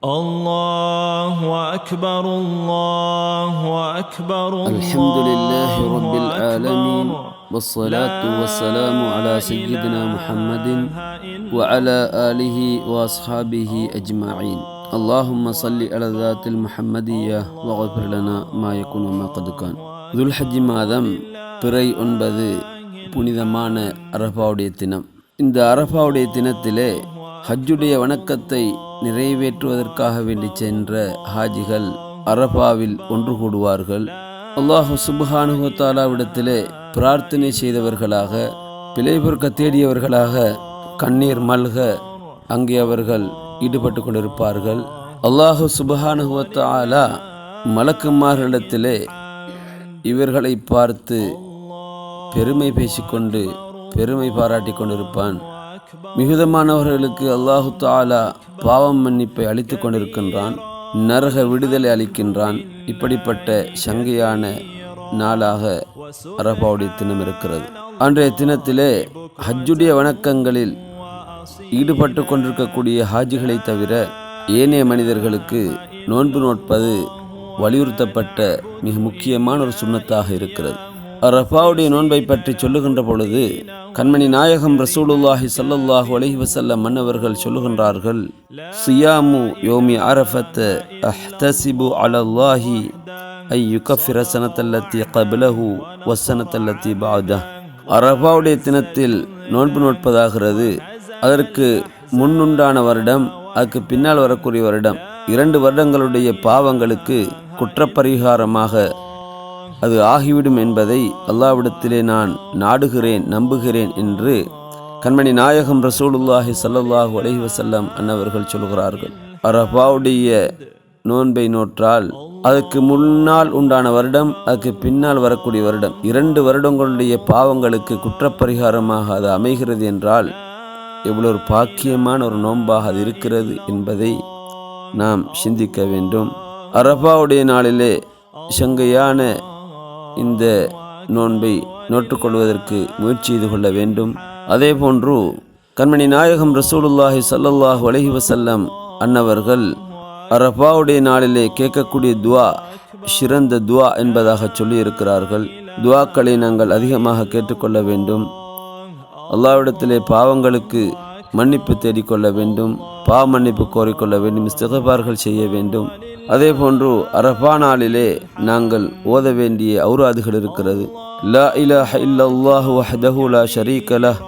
الله أكبر الله أكبر الحمد لله رب العالمين والصلاة والسلام على سيدنا محمد وعلى آله وأصحابه أجمعين اللهم صل على ذات المحمدية واغفر لنا ما يكون وما قد كان. துல்ஹஜ் மாதம் பிறை 9 புனிதமான அரஃபாவுடைய தினம். இந்த அரஃபாவுடைய தினத்திலே ஹஜ்ஜுடைய வணக்கத்தை நிறைவேற்றுவதற்காக வேண்டி சென்ற ஹாஜிகள் அரஃபாவில் ஒன்று கூடுவார்கள். அல்லாஹ் சுப்ஹானஹு வ தஆலாவிடத்திலே பிரார்த்தனை செய்தவர்களாக, பிழை பொறுக்க தேடியவர்களாக கண்ணீர் மல்க அங்கே அவர்கள் ஈடுபட்டு கொண்டிருப்பார்கள். அல்லாஹ் சுப்ஹானஹு வ தஆலா மலக்குமார்களிடத்திலே இவர்களை பார்த்து பெருமை பேசிக்கொண்டு பெருமை பாராட்டி கொண்டிருப்பான். மிகுதமானவர்களுக்கு அல்லாஹு தஆலா பாவம் மன்னிப்பை அளித்து கொண்டிருக்கின்றான், நரக விடுதலை அளிக்கின்றான். இப்படிப்பட்ட சங்கையான நாளாக அரஃபாவுடைய தினம் இருக்கிறது. அன்றைய தினத்திலே ஹஜ்ஜுடைய வணக்கங்களில் ஈடுபட்டு கொண்டிருக்கக்கூடிய ஹாஜிகளை தவிர ஏனைய மனிதர்களுக்கு நோன்பு நோட்பது வலியுறுத்தப்பட்ட மிக முக்கியமான ஒரு சுன்னத்தாக இருக்கிறது. அரஃபாவுடைய நோன்பை பற்றி சொல்லுகின்ற பொழுது கண்மணி நாயகம் ரசூலுல்லாஹி ஸல்லல்லாஹு அலைஹி வஸல்லம் மன்னவர்கள் சொல்லுகின்றார்கள், சியாமு யோமி அரஃபத் அஹ்தசிபு அலல்லாஹி ஐ யுகஃபிர ஸனத்தல்லதி கப்லஹு வஸனத்தல்லதி பஅதஹு. அரஃபாவுடைய தினத்தில் நோன்பு நோட்பதாகிறது அதற்கு முன்னுண்டான வருடம், அதுக்கு பின்னால் வரக்கூடிய வருடம், 2 வருடங்களுடைய பாவங்களுக்கு குற்றப்பரிகாரமாக அது ஆகிவிடும் என்பதை அல்லாஹ்விடத்திலே நான் நாடுகிறேன், நம்புகிறேன் என்று கண்மணி நாயகம் ரசூலுல்லாஹி ஸல்லல்லாஹு அலைஹி வஸல்லம் அன்னவர்கள் சொல்கிறார்கள். அரஃபாவுடைய நோன்பை நோற்றால் அதுக்கு முன்னால் உண்டான வருடம், அதுக்கு பின்னால் வரக்கூடிய வருடம், 2 வருடங்களுடைய பாவங்களுக்கு குற்றப்பரிகாரமாக அது அமைகிறது என்றால் எவ்வளவு ஒரு பாக்கியமான ஒரு நோன்பாக அது இருக்கிறது என்பதை நாம் சிந்திக்க வேண்டும். அரஃபாவுடைய நாளிலே சங்கையான இந்த நோன்பை நோற்றுக்கொள்வதற்கு முயற்சி செய்து கொள்ள வேண்டும். அதே போன்று கண்மணி நாயகம் ரசூலுல்லாஹி ஸல்லல்லாஹு அலைஹி வஸல்லம் அன்னவர்கள் அரஃபாவுடைய நாளிலே கேட்கக்கூடிய துவா சிறந்த துவா என்பதாக சொல்லி இருக்கிறார்கள். துவாக்களை நாங்கள் அதிகமாக கேட்டுக்கொள்ள வேண்டும். அல்லாஹ்விடத்திலே பாவங்களுக்கு மன்னிப்பு தேடிக்கொள்ள வேண்டும், பாவ மன்னிப்பு கோரிக்கொள்ள வேண்டும், இஸ்திக்ஃபார்கள் செய்ய வேண்டும். அதே போன்று அரஃபா நாளிலே நாங்கள் ஓத வேண்டிய ஔராதுகள் இருக்கிறது. லா இலாஹ இல்லல்லாஹு வஹ்தஹு லா ஷரீக லஹ்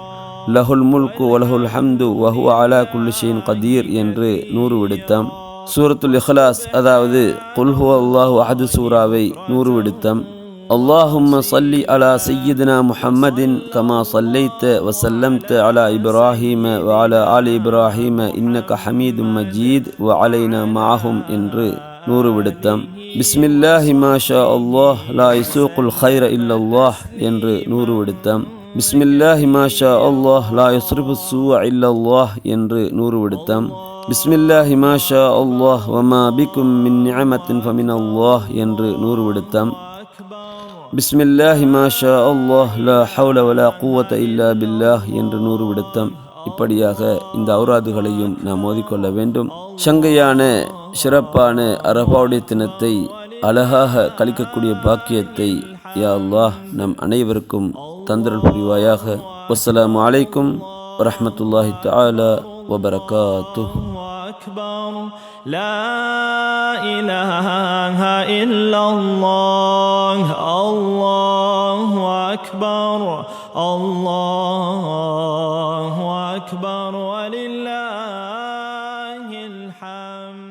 லஹுல் முல்கு வலஹுல் ஹம்து வஹுவ அலா குல்லி ஷைஇன் கதீர் என்று 100 விடுத்தம். சூரத்துல் இஹ்லாஸ் அதாவது குல் ஹுவல்லாஹு அஹத் சூராவை 100 விடுத்தம். اللهم صل على سيدنا محمد كما صليت وسلمت على إبراهيم وعلى آل إبراهيم إنك حميد مجيد وعلينا معهم என்று 100 விடுத்தம். بسم الله ما شاء الله لا يسوق الخير إلا الله என்று 100 விடுத்தம். بسم الله ما شاء الله لا يصرف السوء إلا الله என்று 100 விடுத்தம். بسم الله ما شاء الله وما بكم من نعمة فمن الله என்று 100 விடுத்தம். பிஸ்மில்லாஹி மாஷா அல்லாஹ் லா ஹவுல வலா குவத இல்லா பில்லாஹ் என்று 100 விடுத்தம். இப்படியாக இந்த ஔராதுகளையும் நாம் ஓதிக்கொள்ள வேண்டும். சங்கையான சிறப்பான அரஃபாவுடைய தினத்தை அழகாக கழிக்கக்கூடிய பாக்கியத்தை யா அல்லாஹ் நம் அனைவருக்கும் தந்தருள் புரிவாயாக. வஸ்ஸலாமு அலைக்கும் வரஹ்மத்துல்லாஹி தஆலா வபரகாத்துஹு. لا إله إلا الله الله أكبر الله أكبر ولله الحمد.